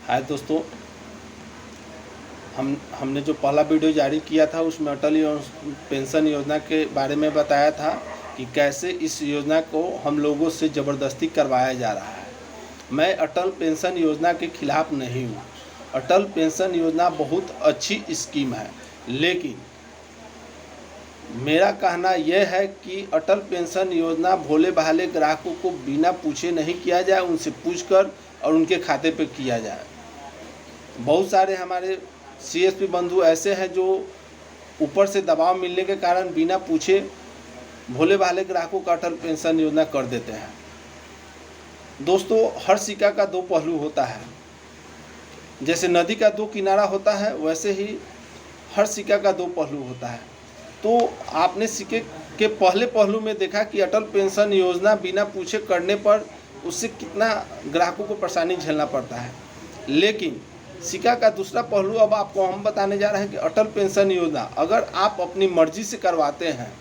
हाय दोस्तों, हमने जो पहला वीडियो जारी किया था उसमें अटल पेंशन योजना के बारे में बताया था कि कैसे इस योजना को हम लोगों से ज़बरदस्ती करवाया जा रहा है। मैं अटल पेंशन योजना के खिलाफ़ नहीं हूँ। अटल पेंशन योजना बहुत अच्छी स्कीम है, लेकिन मेरा कहना यह है कि अटल पेंशन योजना भोले भाले ग्राहकों को बिना पूछे नहीं किया जाए, उनसे पूछकर और उनके खाते पे किया जाए। बहुत सारे हमारे सीएसपी बंधु ऐसे हैं जो ऊपर से दबाव मिलने के कारण बिना पूछे भोले भाले ग्राहकों का अटल पेंशन योजना कर देते हैं। दोस्तों, हर सिक्का का दो पहलू होता है। जैसे नदी का दो किनारा होता है, वैसे ही हर सिक्का का दो पहलू होता है। तो आपने सिक्के के पहले पहलू में देखा कि अटल पेंशन योजना बिना पूछे करने पर उससे कितना ग्राहकों को परेशानी झेलना पड़ता है। लेकिन सिक्का का दूसरा पहलू अब आपको हम बताने जा रहे हैं कि अटल पेंशन योजना अगर आप अपनी मर्जी से करवाते हैं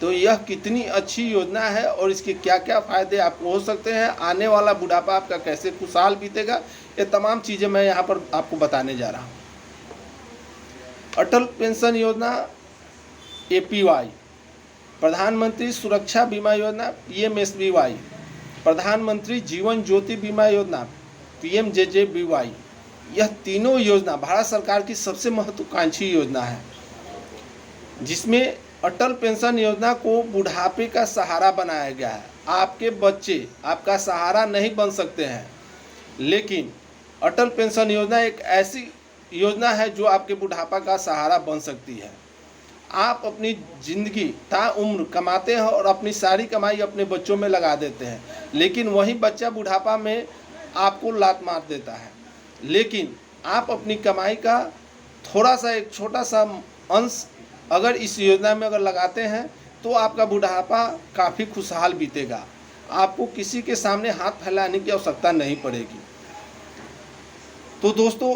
तो यह कितनी अच्छी योजना है और इसके क्या क्या फ़ायदे आपको हो सकते हैं, आने वाला बुढ़ापा आपका कैसे खुशहाल बीतेगा, ये तमाम चीज़ें मैं यहाँ पर आपको बताने जा रहा हूँ। अटल पेंशन योजना APY, प्रधानमंत्री सुरक्षा बीमा योजना PMSBY, प्रधानमंत्री जीवन ज्योति बीमा योजना PMJJBY, यह तीनों योजना भारत सरकार की सबसे महत्वाकांक्षी योजना है, जिसमें अटल पेंशन योजना को बुढ़ापे का सहारा बनाया गया है। आपके बच्चे आपका सहारा नहीं बन सकते हैं, लेकिन अटल पेंशन योजना एक ऐसी योजना है जो आपके बुढ़ापा का सहारा बन सकती है। आप अपनी ज़िंदगी ताउम्र कमाते हैं और अपनी सारी कमाई अपने बच्चों में लगा देते हैं, लेकिन वही बच्चा बुढ़ापा में आपको लात मार देता है। लेकिन आप अपनी कमाई का थोड़ा सा एक छोटा सा अंश अगर इस योजना में अगर लगाते हैं तो आपका बुढ़ापा काफ़ी खुशहाल बीतेगा। आपको किसी के सामने हाथ फैलाने की आवश्यकता नहीं पड़ेगी। तो दोस्तों,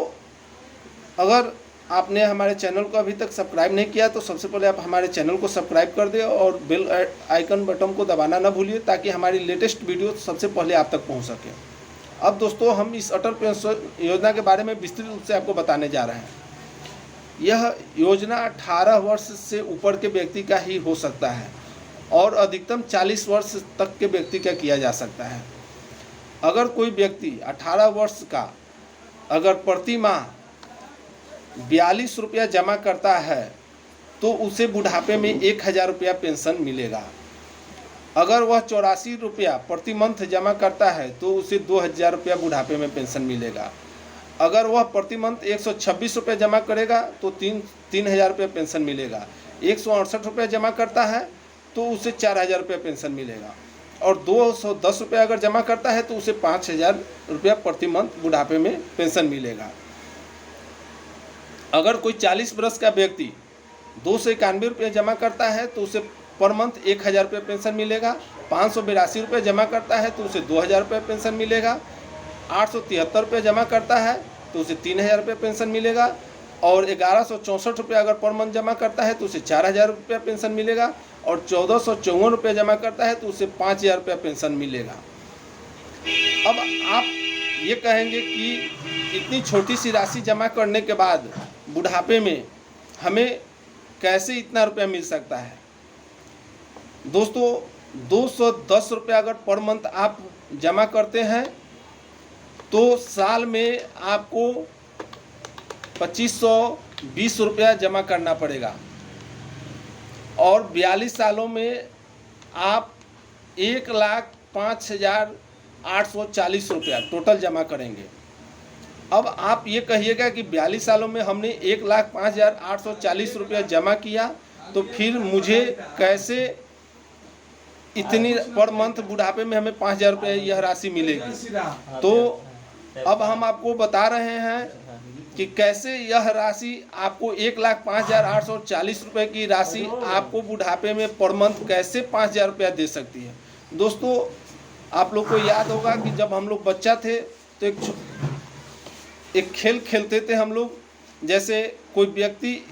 अगर आपने हमारे चैनल को अभी तक सब्सक्राइब नहीं किया तो सबसे पहले आप हमारे चैनल को सब्सक्राइब कर दें और बेल आइकन बटन को दबाना ना भूलिए, ताकि हमारी लेटेस्ट वीडियो सबसे पहले आप तक पहुंच सके। अब दोस्तों, हम इस अटल पेंशन योजना के बारे में विस्तृत रूप से आपको बताने जा रहे हैं। यह योजना 18 वर्ष से ऊपर के व्यक्ति का ही हो सकता है और अधिकतम 40 वर्ष तक के व्यक्ति का किया जा सकता है। अगर कोई व्यक्ति 18 वर्ष का अगर प्रति माह 42 रुपया जमा करता है तो उसे बुढ़ापे में 1000 रुपया पेंशन मिलेगा। अगर वह 84 रुपया प्रति मंथ जमा करता है तो उसे 2000 रुपया बुढ़ापे में पेंशन मिलेगा। अगर वह प्रति मंथ 126 रुपये जमा करेगा तो 3000 रुपये पेंशन मिलेगा। 168 रुपये जमा करता है तो उसे 4000 रुपये पेंशन मिलेगा। और 210 रुपये अगर जमा करता है तो उसे 5000 रुपया प्रति मंथ बुढ़ापे में पेंशन मिलेगा। अगर कोई 40 वर्ष का व्यक्ति 291 रुपये जमा करता है तो उसे पर मंथ 1000 रुपये पेंशन मिलेगा। 582 रुपये जमा करता है तो उसे 2000 रुपये पेंशन मिलेगा। 873 रुपये जमा करता है तो उसे 3000 रुपये पेंशन मिलेगा। और 1164 रुपये अगर पर मंथ जमा करता है तो उसे 4000 रुपये पेंशन मिलेगा। और 1454 रुपये जमा करता है तो उसे 5000 रुपये पेंशन मिलेगा। अब आप ये कहेंगे कि इतनी छोटी सी राशि जमा करने के बाद बुढ़ापे में हमें कैसे इतना रुपया मिल सकता है। दोस्तों, 210 रुपये अगर पर मंथ आप जमा करते हैं तो साल में आपको 2520 रुपया जमा करना पड़ेगा। और 42 सालों में आप 1,05,840 रुपया टोटल जमा करेंगे। अब आप ये कहिएगा कि 42 सालों में हमने 1,05,840 रुपया जमा किया तो फिर मुझे कैसे इतनी पर मंथ बुढ़ापे में हमें 5000 रुपये यह राशि मिलेगी। तो अब हम आपको बता रहे हैं कि कैसे यह राशि आपको 1,05,840 रुपये की राशि आपको बुढ़ापे में पर मंथ कैसे 5000 रुपया दे सकती है। दोस्तों, आप लोग को याद होगा कि जब हम लोग बच्चा थे तो एक खेल खेलते थे हम लोग। जैसे कोई व्यक्ति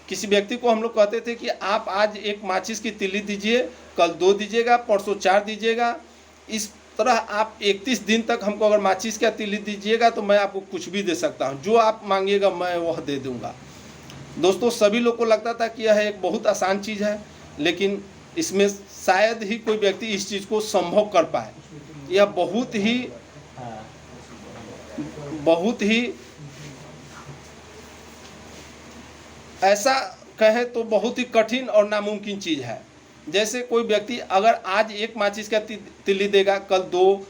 किसी व्यक्ति को हम लोग कहते थे कि आप आज एक माचिस की तिल्ली दीजिए, कल 2 दीजिएगा, परसों 4 दीजिएगा। इस तरह आप 31 दिन तक हमको अगर माचिस का तिल्ली दीजिएगा तो मैं आपको कुछ भी दे सकता हूँ, जो आप मांगिएगा मैं वह दे दूँगा। दोस्तों, सभी लोग को लगता था कि यह एक बहुत आसान चीज़ है, लेकिन इसमें शायद ही कोई व्यक्ति इस चीज़ को संभव कर पाए। यह बहुत ही ऐसा कहे तो बहुत ही कठिन और नामुमकिन चीज़ है। जैसे कोई व्यक्ति अगर आज एक माचिस का तिल्ली देगा, कल 2,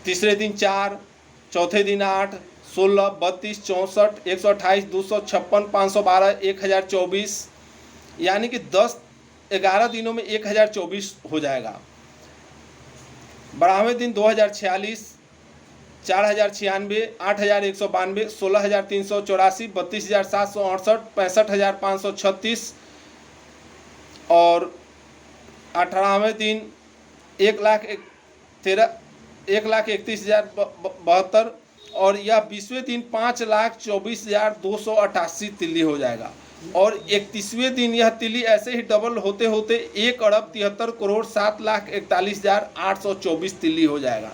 तीसरे दिन 4, चौथे दिन 8, 16, 32, 64, 128, 256, 512, 1024, यानी कि 11 दिनों में 1024 हो जाएगा। 12वें दिन 2046, 4096, 8192, 16384, 32768, 65536 और 18वें दिन 1,31,072 और यह 20वें दिन 5,24,288 तिल्ली हो जाएगा। और 31वें दिन यह तिल्ली ऐसे ही डबल होते होते 1,73,07,41,824 तिल्ली हो जाएगा।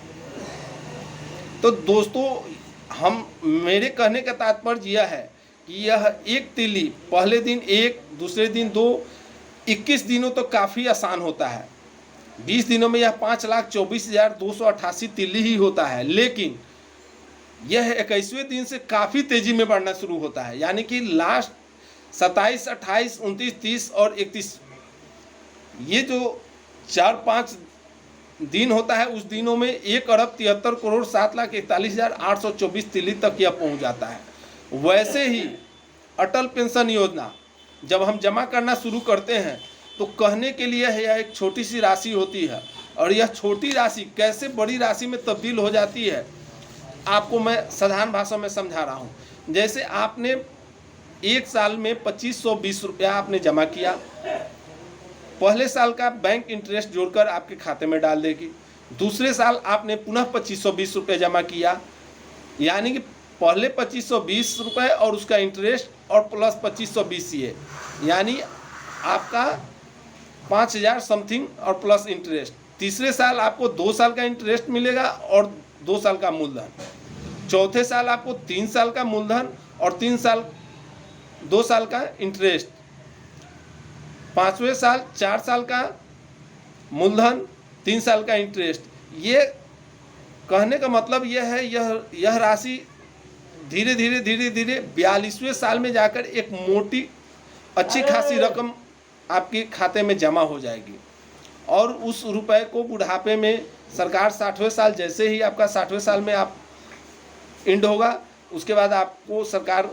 तो दोस्तों, मेरे कहने का तात्पर्य यह है कि यह एक तिल्ली पहले दिन 1, दूसरे दिन 2, 21 दिनों तो काफ़ी आसान होता है। 20 दिनों में यह 5,24,288 तिल्ली ही होता है, लेकिन यह 21वें दिन से काफ़ी तेज़ी में बढ़ना शुरू होता है। यानी कि लास्ट 27, 28, 29, 30 और 31, ये जो 4-5 दिन होता है, उस दिनों में 1,73,07,41,824 तिल्ली तक यह पहुंच जाता है। वैसे ही अटल पेंशन योजना जब हम जमा करना शुरू करते हैं तो कहने के लिए यह एक छोटी सी राशि होती है, और यह छोटी राशि कैसे बड़ी राशि में तब्दील हो जाती है, आपको मैं साधारण भाषा में समझा रहा हूँ। जैसे आपने एक साल में 2520 रुपया आपने जमा किया, पहले साल का बैंक इंटरेस्ट जोड़कर आपके खाते में डाल देगी। दूसरे साल आपने पुनः 2520 रुपये जमा किया, यानी कि पहले 2520 रुपये और उसका इंटरेस्ट और प्लस 2520 ये, यानी आपका 5000 समथिंग और प्लस इंटरेस्ट। तीसरे साल आपको 2 साल का इंटरेस्ट मिलेगा और 2 साल का मूलधन। चौथे साल आपको 3 साल का मूलधन और 2 साल का इंटरेस्ट। पाँचवें साल 4 साल का मूलधन, 3 साल का इंटरेस्ट। ये कहने का मतलब यह है, यह राशि धीरे धीरे 42वें साल में जाकर एक मोटी अच्छी खासी रकम आपके खाते में जमा हो जाएगी। और उस रुपए को बुढ़ापे में सरकार 60वें साल, जैसे ही आपका 60वें साल में आप एंड होगा, उसके बाद आपको सरकार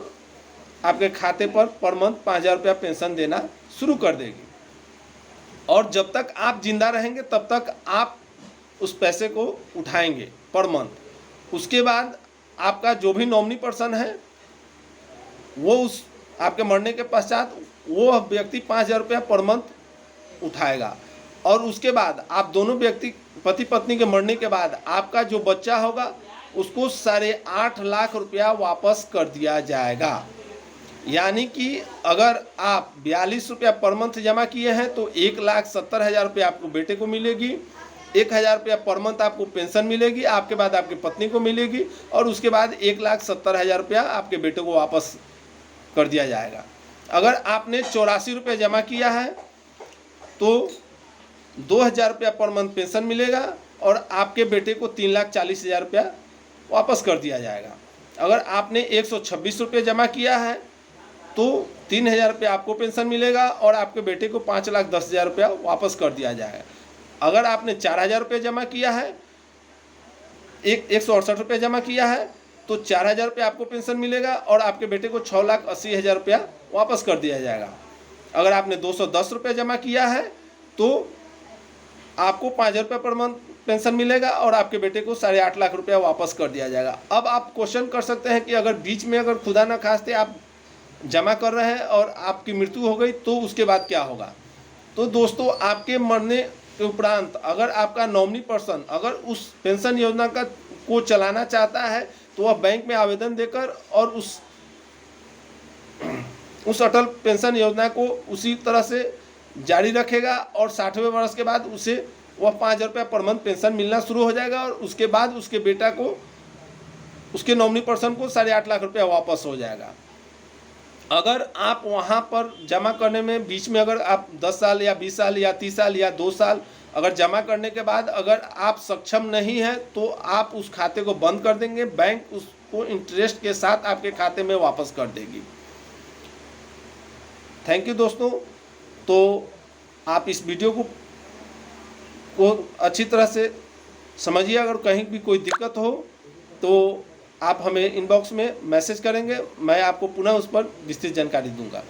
आपके खाते पर मंथ 5,000 रुपया पेंशन देना शुरू कर देगी। और जब तक आप जिंदा रहेंगे तब तक आप उस पैसे को उठाएंगे पर मंथ। उसके बाद आपका जो भी नॉमिनी पर्सन है वो उस आपके मरने के पश्चात वो व्यक्ति 5,000 रुपया पर मंथ उठाएगा। और उसके बाद आप दोनों व्यक्ति पति पत्नी के मरने के बाद आपका जो बच्चा होगा उसको 8.5 लाख रुपया वापस कर दिया जाएगा। यानी कि अगर आप 42 रुपया पर मंथ जमा किए हैं तो 1,70,000 रुपया आपको बेटे को मिलेगी, 1,000 रुपया पर मंथ आपको पेंशन मिलेगी, आपके बाद आपकी पत्नी को मिलेगी, और उसके बाद 1,70,000 रुपया आपके बेटे को वापस कर दिया जाएगा। अगर आपने 84 रुपये जमा किया है तो 2,000 रुपया पर मंथ पेंशन मिलेगा और आपके बेटे को 3,40,000 रुपया वापस कर दिया जाएगा। अगर आपने 126 रुपये जमा किया है तो 3,000 रुपया आपको पेंशन मिलेगा और आपके बेटे को 5,10,000 रुपया वापस कर दिया जाएगा। अगर आपने 4,000 रुपये जमा किया है, 168 रुपये जमा किया है तो 4,000 रुपये आपको पेंशन मिलेगा और आपके बेटे को 6,80,000 रुपया वापस कर दिया जाएगा। अगर आपने 210 रुपये जमा किया है तो आपको 5,000 रुपये पर मंथ पेंशन मिलेगा और आपके बेटे को 8.5 लाख रुपया वापस कर दिया जाएगा। अब आप क्वेश्चन कर सकते हैं कि अगर बीच में अगर खुदा न खास्ते आप जमा कर रहे हैं और आपकी मृत्यु हो गई तो उसके बाद क्या होगा। तो दोस्तों, आपके मरने के उपरांत अगर आपका नॉमिनी पर्सन अगर उस पेंशन योजना को चलाना चाहता है तो वह बैंक में आवेदन देकर और उस अटल पेंशन योजना को उसी तरह से जारी रखेगा और 60वें वर्ष के बाद उसे वह 5 रुपया पर मंथ पेंशन मिलना शुरू हो जाएगा और उसके बाद उसके बेटा को, उसके नॉमिनी पर्सन को 8.5 लाख रुपया वापस हो जाएगा। अगर आप वहाँ पर जमा करने में बीच में अगर आप 10 साल या 20 साल या 30 साल या 2 साल अगर जमा करने के बाद अगर आप सक्षम नहीं हैं तो आप उस खाते को बंद कर देंगे, बैंक उसको इंटरेस्ट के साथ आपके खाते में वापस कर देगी। थैंक यू दोस्तों। तो आप इस वीडियो को अच्छी तरह से समझिए। अगर कहीं भी कोई दिक्कत हो तो आप हमें इनबॉक्स में मैसेज करेंगे, मैं आपको पुनः उस पर विस्तृत जानकारी दूंगा।